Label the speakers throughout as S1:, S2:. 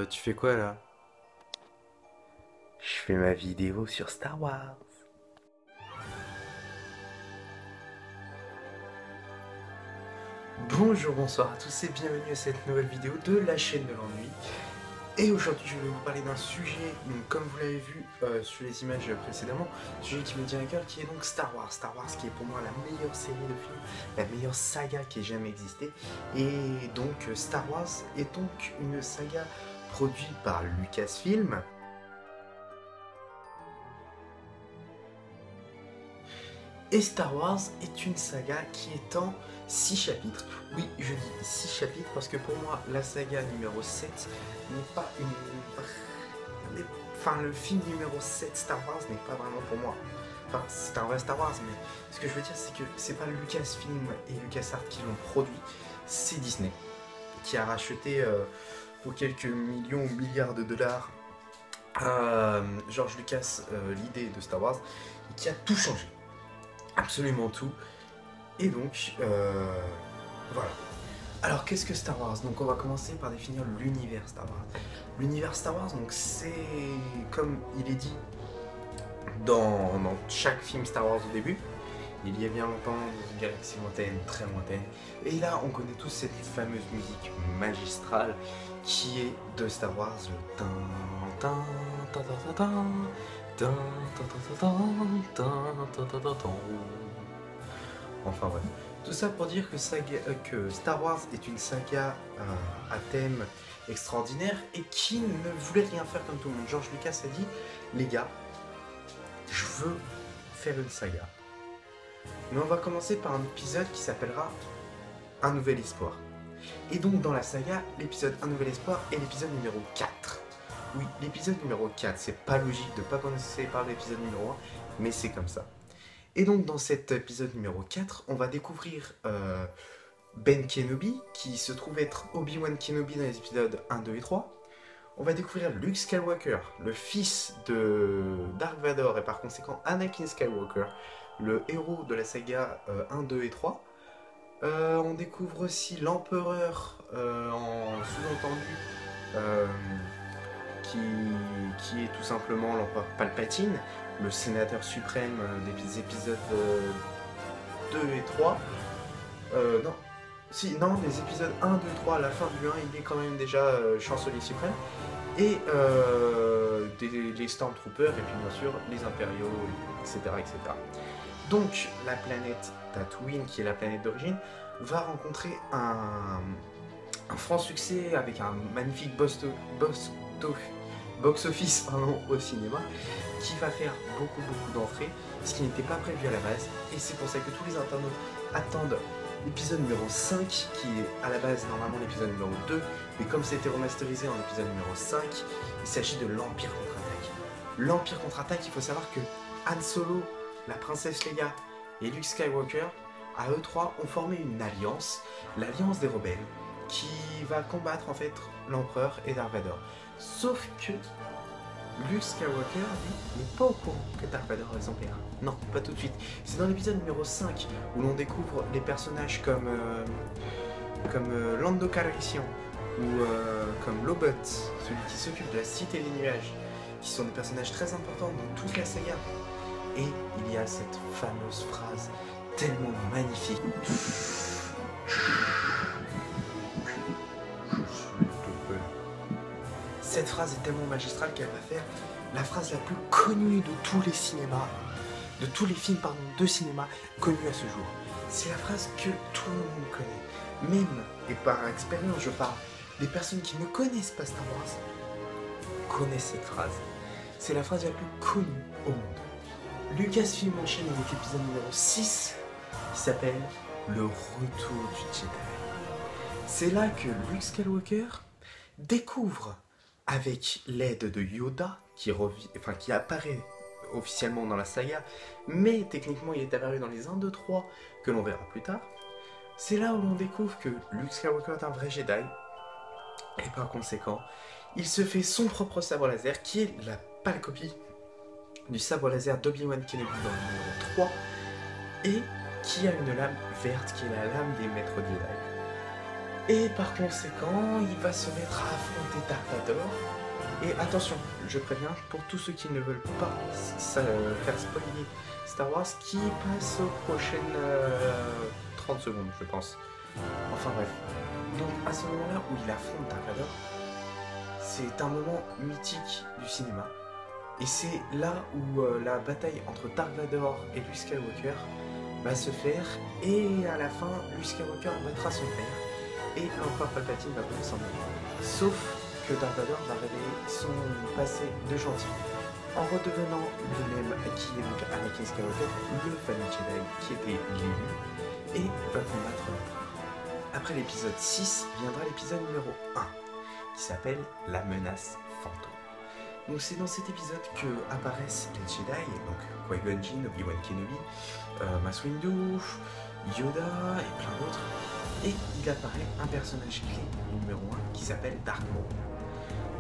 S1: Tu fais quoi là?
S2: Je fais ma vidéo sur Star Wars.
S1: Bonjour, bonsoir à tous et bienvenue à cette nouvelle vidéo de la chaîne de l'ennui. Et aujourd'hui je vais vous parler d'un sujet, donc, comme vous l'avez vu sur les images précédemment, un sujet qui me tient à cœur qui est donc Star Wars. Star Wars qui est pour moi la meilleure série de films, la meilleure saga qui ait jamais existé. Et donc Star Wars est donc une saga produite par Lucasfilm. Et Star Wars est une saga qui est en 6 chapitres. Oui, je dis 6 chapitres parce que pour moi, la saga numéro 7 n'est pas une... Enfin, le film numéro 7 Star Wars n'est pas vraiment pour moi. Enfin, c'est un vrai Star Wars, mais ce que je veux dire, c'est que c'est pas Lucasfilm et LucasArts qui l'ont produit, c'est Disney qui a racheté pour quelques millions ou milliards de dollars George Lucas l'idée de Star Wars et qui a tout changé. Absolument tout. Et donc, voilà. Alors, qu'est-ce que Star Wars? Donc, on va commencer par définir l'univers Star Wars. L'univers Star Wars, donc, c'est comme il est dit dans chaque film Star Wars au début. Il y a bien longtemps, dans une galaxie lointaine, très lointaine. Et là, on connaît tous cette fameuse musique magistrale qui est de Star Wars, le tin tin tin tin tin tin tin tin tin tin. Enfin bref, tout ça pour dire que Star Wars est une saga à thème extraordinaire et qui ne voulait rien faire comme tout le monde. George Lucas a dit, les gars, je veux faire une saga. Mais on va commencer par un épisode qui s'appellera Un Nouvel Espoir. Et donc dans la saga, l'épisode Un Nouvel Espoir est l'épisode numéro 4. Oui, l'épisode numéro 4, c'est pas logique de pas commencer par l'épisode numéro 1, mais c'est comme ça. Et donc dans cet épisode numéro 4, on va découvrir Ben Kenobi, qui se trouve être Obi-Wan Kenobi dans les épisodes 1, 2 et 3. On va découvrir Luke Skywalker, le fils de Dark Vador et par conséquent Anakin Skywalker, le héros de la saga 1, 2 et 3. On découvre aussi l'empereur en sous-entendu qui est tout simplement l'empereur Palpatine, le sénateur suprême des épisodes 2 et 3. Non. Si, non, des épisodes 1, 2, 3, à la fin du 1, il est quand même déjà chancelier suprême. Et les Stormtroopers, et puis bien sûr les impériaux, etc., etc. Donc, la planète Tatooine, qui est la planète d'origine, va rencontrer un franc succès avec un magnifique box-office au cinéma, qui va faire beaucoup d'entrées, ce qui n'était pas prévu à la base. Et c'est pour ça que tous les internautes attendent l'épisode numéro 5, qui est à la base normalement l'épisode numéro 2, mais comme c'était remasterisé en épisode numéro 5, il s'agit de l'Empire contre-attaque. L'Empire contre-attaque, il faut savoir que Han Solo, la princesse Leia et Luke Skywalker, à eux trois, ont formé une alliance, l'alliance des rebelles, qui va combattre en fait l'empereur et Dark Vador. Sauf que Luke Skywalker, lui, n'est pas au courant que Dark Vador est son père. Non, pas tout de suite. C'est dans l'épisode numéro 5 où l'on découvre les personnages comme Lando Calrissian ou comme Lobot, celui qui s'occupe de la Cité des Nuages, qui sont des personnages très importants dans toute la saga. Et il y a cette fameuse phrase tellement magnifique. Cette phrase est tellement magistrale qu'elle va faire la phrase la plus connue de tous les cinémas, de tous les films de cinéma connus à ce jour. C'est la phrase que tout le monde connaît. Même, et par expérience je parle, des personnes qui ne connaissent pas Star Wars connaissent cette phrase. C'est la phrase la plus connue au monde. Lucasfilm enchaîne avec l'épisode numéro 6 qui s'appelle Le Retour du Jedi. C'est là que Luke Skywalker découvre, avec l'aide de Yoda, qui apparaît officiellement dans la saga, mais techniquement il est apparu dans les 1, 2, 3 que l'on verra plus tard. C'est là où l'on découvre que Luke Skywalker est un vrai Jedi, et par conséquent, il se fait son propre sabre laser, qui est la pâle copie du sabre laser d'Obi-Wan Kenobi dans le numéro 3, et qui a une lame verte, qui est la lame des maîtres Jedi. Et par conséquent, il va se mettre à affronter Dark Vador. Et attention, je préviens, pour tous ceux qui ne veulent pas faire spoiler Star Wars, qui passe aux prochaines 30 secondes, je pense. Enfin bref. Donc à ce moment-là où il affronte Dark Vador, c'est un moment mythique du cinéma. Et c'est là où la bataille entre Dark Vador et Luke Skywalker va se faire. Et à la fin, Luke Skywalker battra son père. Et l'empereur Palpatine va pouvoir s'en aller. Sauf que Dark Vador va révéler son passé de gentil, en redevenant lui-même qui est donc Anakin Skywalker, le fameux Jedi qui était l'élu, et va combattre l'empereur. Après l'épisode 6 viendra l'épisode numéro 1, qui s'appelle La menace fantôme. Donc c'est dans cet épisode que apparaissent les Jedi, donc Qui-Gon Jinn, Obi-Wan Kenobi, Mace Windu, Yoda et plein d'autres. Et il apparaît un personnage clé numéro 1 qui s'appelle Dark Maul.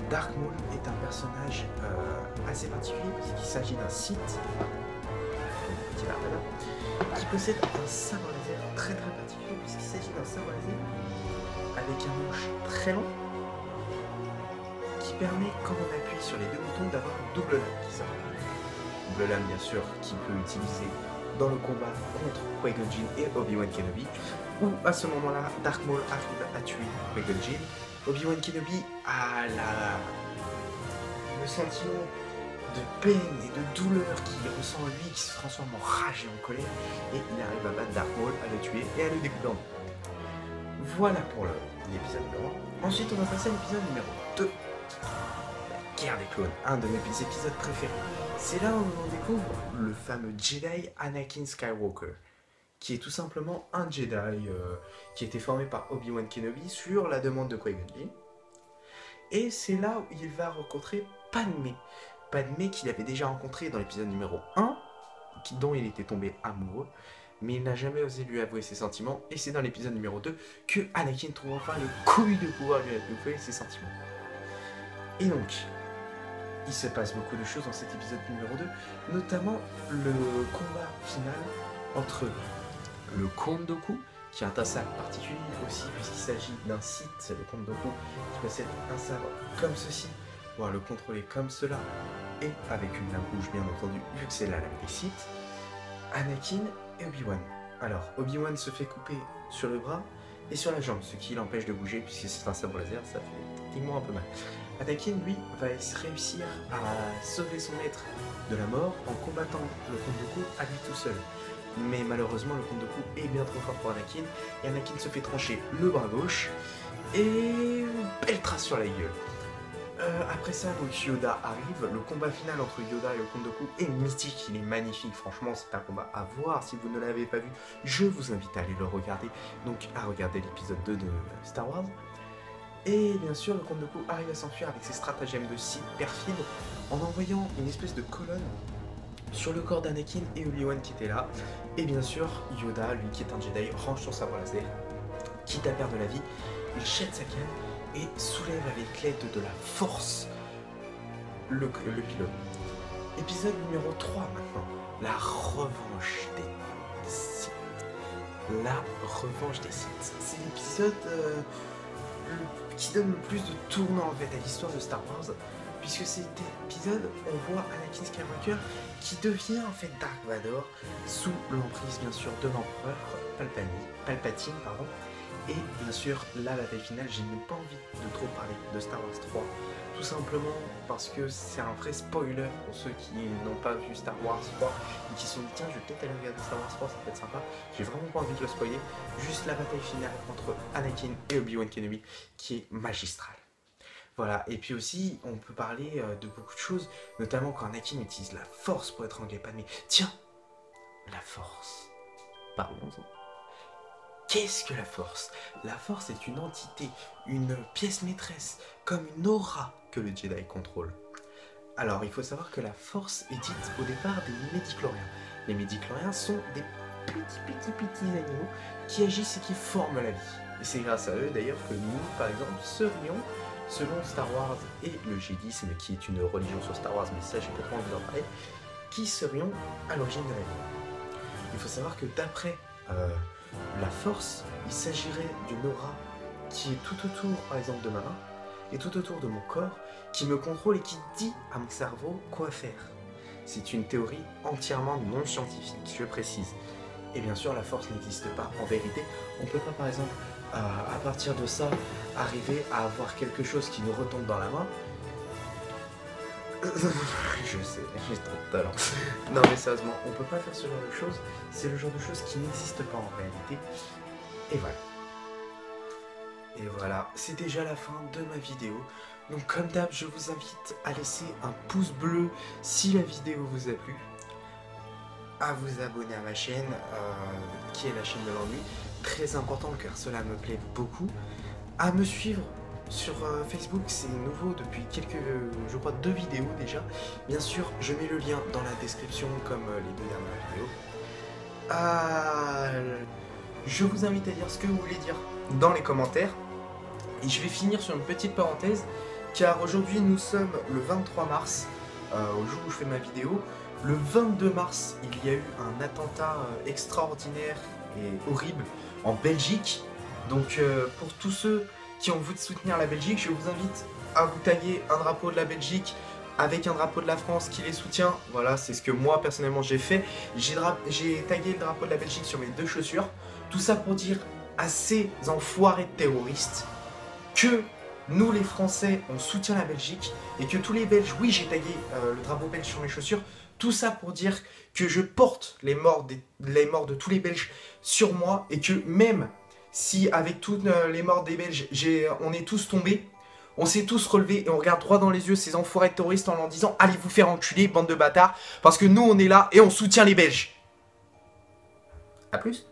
S1: Dark Maul est un personnage assez particulier puisqu'il s'agit d'un Sith qui possède un sabre laser très particulier puisqu'il s'agit d'un sabre laser avec un manche très long qui permet, quand on appuie sur les deux boutons, d'avoir une double lame qui sort. Double lame bien sûr qu'il peut utiliser dans le combat contre Qui-Gon Jinn et Obi-Wan Kenobi, où à ce moment-là, Dark Maul arrive à tuer Qui-Gon Jinn. Obi-Wan Kenobi a le sentiment de peine et de douleur qu'il ressent en lui, qui se transforme en rage et en colère, et il arrive à battre Dark Maul, à le tuer et à le découper en deux. Voilà pour l'épisode numéro 1. Ensuite, on va passer à l'épisode numéro 2. La guerre des clones, un de mes épisodes préférés. C'est là où on découvre le fameux Jedi Anakin Skywalker, qui est tout simplement un Jedi qui a été formé par Obi-Wan Kenobi sur la demande de Qui-Gon Jinn. Et c'est là où il va rencontrer Padmé. Padmé qu'il avait déjà rencontré dans l'épisode numéro 1, dont il était tombé amoureux, mais il n'a jamais osé lui avouer ses sentiments. Et c'est dans l'épisode numéro 2 que Anakin trouve enfin les couilles de pouvoir lui avouer ses sentiments. Et donc, il se passe beaucoup de choses dans cet épisode numéro 2, notamment le combat final entre le Count Dooku, qui a un sabre particulier aussi, puisqu'il s'agit d'un Sith, c'est le Count Dooku, qui possède un sabre comme ceci, pour le contrôler comme cela, et avec une lame rouge bien entendu, vu que c'est la lame des Sith, Anakin et Obi-Wan. Alors, Obi-Wan se fait couper sur le bras et sur la jambe, ce qui l'empêche de bouger, puisque c'est un sabre laser, ça fait techniquement un peu mal. Anakin, lui, va réussir à sauver son maître de la mort en combattant le Count Dooku à lui tout seul. Mais malheureusement, le Count Dooku est bien trop fort pour Anakin, et Anakin se fait trancher le bras gauche, et belle trace sur la gueule. Après ça, donc Yoda arrive. Le combat final entre Yoda et le Count Dooku est mythique, il est magnifique. Franchement, c'est un combat à voir. Si vous ne l'avez pas vu, je vous invite à aller le regarder. Donc, à regarder l'épisode 2 de Star Wars. Et bien sûr, le Count Dooku arrive à s'enfuir avec ses stratagèmes de Sith perfides en envoyant une espèce de colonne sur le corps d'Anakin et Obi-Wan qui étaient là. Et bien sûr, Yoda, lui qui est un Jedi, range son sabre laser, quitte à perdre la vie, il jette sa canne et soulève avec l'aide de la force le pilote. Épisode numéro 3 maintenant, la revanche des Sith. La revanche des Sith. C'est l'épisode qui donne le plus de tournants en fait à l'histoire de Star Wars, puisque cet épisode, on voit Anakin Skywalker qui devient en fait Dark Vador sous l'emprise bien sûr de l'empereur Palpatine. Et bien sûr, là, la bataille finale, j'ai même pas envie de trop parler de Star Wars 3, tout simplement parce que c'est un vrai spoiler pour ceux qui n'ont pas vu Star Wars 3 et qui se sont dit tiens, je vais peut-être aller regarder Star Wars 3, ça peut être sympa. J'ai vraiment pas envie de le spoiler, juste la bataille finale entre Anakin et Obi-Wan Kenobi qui est magistrale. Voilà, et puis aussi, on peut parler de beaucoup de choses, notamment quand Anakin utilise la force pour étrangler Padmé. Tiens, la force, parlons-en. Qu'est-ce que la force? La force est une entité, une pièce maîtresse, comme une aura que le Jedi contrôle. Alors, il faut savoir que la force est dite au départ des médichloriens. Les médichloriens sont des petits animaux qui agissent et qui forment la vie. Et c'est grâce à eux d'ailleurs que nous, par exemple, serions, selon Star Wars et le Jédisme, qui est une religion sur Star Wars, mais ça j'ai pas trop envie d'en parler, qui serions à l'origine de la vie. Il faut savoir que d'après la force, il s'agirait d'une aura qui est tout autour, par exemple, de ma main, et tout autour de mon corps, qui me contrôle et qui dit à mon cerveau quoi faire. C'est une théorie entièrement non scientifique, je précise. Et bien sûr, la force n'existe pas. En vérité, on ne peut pas, par exemple, à partir de ça, arriver à avoir quelque chose qui nous retombe dans la main. Je sais, j'ai trop de talent. Non mais sérieusement, on peut pas faire ce genre de choses. C'est le genre de choses qui n'existe pas en réalité. Et voilà. Et voilà, c'est déjà la fin de ma vidéo. Donc comme d'hab, je vous invite à laisser un pouce bleu si la vidéo vous a plu. À vous abonner à ma chaîne, qui est la chaîne de l'ennui. Très important car cela me plaît beaucoup. À me suivre sur Facebook, c'est nouveau depuis quelques, je crois 2 vidéos déjà. Bien sûr, je mets le lien dans la description comme les 2 dernières vidéos. Je vous invite à dire ce que vous voulez dire dans les commentaires. Et je vais finir sur une petite parenthèse, car aujourd'hui nous sommes le 23 mars, au jour où je fais ma vidéo. Le 22 mars, il y a eu un attentat extraordinaire et horrible en Belgique. Donc pour tous ceux qui ont voulu soutenir la Belgique, je vous invite à vous tailler un drapeau de la Belgique avec un drapeau de la France qui les soutient. Voilà, c'est ce que moi personnellement j'ai fait. J'ai tagué le drapeau de la Belgique sur mes 2 chaussures. Tout ça pour dire à ces enfoirés de terroristes que nous les Français on soutient la Belgique et que tous les Belges, oui j'ai tagué le drapeau belge sur mes chaussures. Tout ça pour dire que je porte les morts de tous les Belges sur moi et que même si avec toutes les morts des Belges, on est tous tombés, on s'est tous relevés et on regarde droit dans les yeux ces enfoirés de terroristes en leur disant « Allez vous faire enculer, bande de bâtards, parce que nous on est là et on soutient les Belges !» A plus.